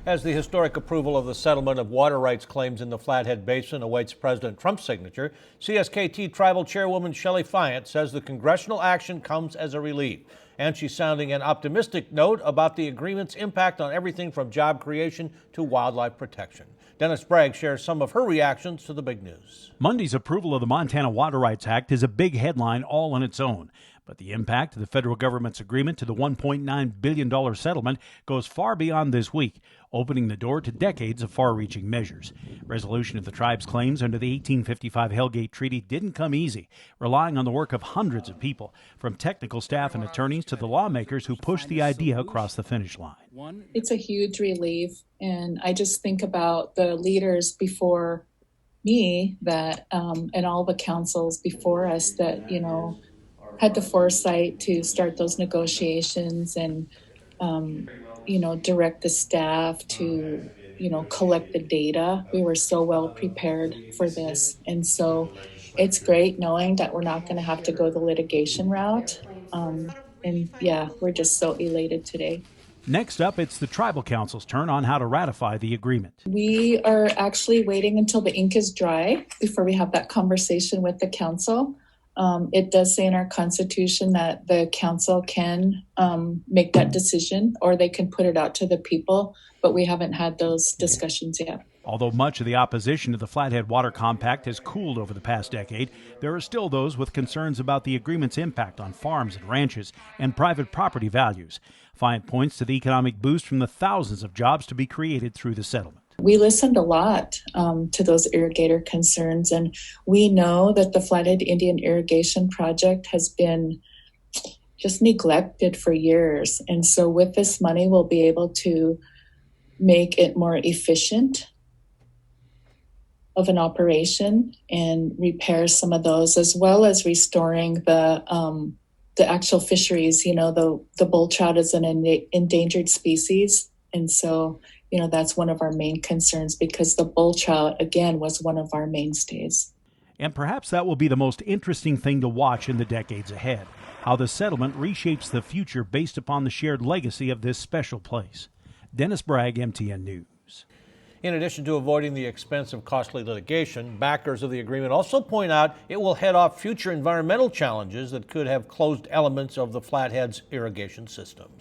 As the historic approval of the settlement of water rights claims in the Flathead Basin awaits President Trump's signature, CSKT Tribal Chairwoman Shelly Fyant says the congressional action comes as a relief. And she's sounding an optimistic note about the agreement's impact on everything from job creation to wildlife protection. Dennis Bragg shares some of her reactions to the big news. Monday's approval of the Montana Water Rights Act is a big headline all on its own. But the impact of the federal government's agreement to the $1.9 billion settlement goes far beyond this week, opening the door to decades of far-reaching measures. Resolution of the tribe's claims under the 1855 Hellgate Treaty didn't come easy, relying on the work of hundreds of people, from technical staff and attorneys to the lawmakers who pushed the idea across the finish line. It's a huge relief, and I just think about the leaders before me that and all the councils before us that, had the foresight to start those negotiations and, direct the staff to, collect the data. We were so well prepared for this. And so it's great knowing that we're not going to have to go the litigation route. We're just so elated today. Next up, it's the Tribal Council's turn on how to ratify the agreement. We are actually waiting until the ink is dry before we have that conversation with the council. It does say in our Constitution that the council can make that decision, or they can put it out to the people, but we haven't had those discussions yet. Although much of the opposition to the Flathead Water Compact has cooled over the past decade, there are still those with concerns about the agreement's impact on farms and ranches and private property values. Fyant points to the economic boost from the thousands of jobs to be created through the settlement. We listened a lot to those irrigator concerns, and we know that the Flathead Indian Irrigation Project has been just neglected for years. And so with this money, we'll be able to make it more efficient of an operation and repair some of those, as well as restoring the actual fisheries. The bull trout is an endangered species. And so that's one of our main concerns, because the bull trout, again, was one of our mainstays. And perhaps that will be the most interesting thing to watch in the decades ahead, how the settlement reshapes the future based upon the shared legacy of this special place. Dennis Bragg, MTN News. In addition to avoiding the expense of costly litigation, backers of the agreement also point out it will head off future environmental challenges that could have closed elements of the Flathead's irrigation systems.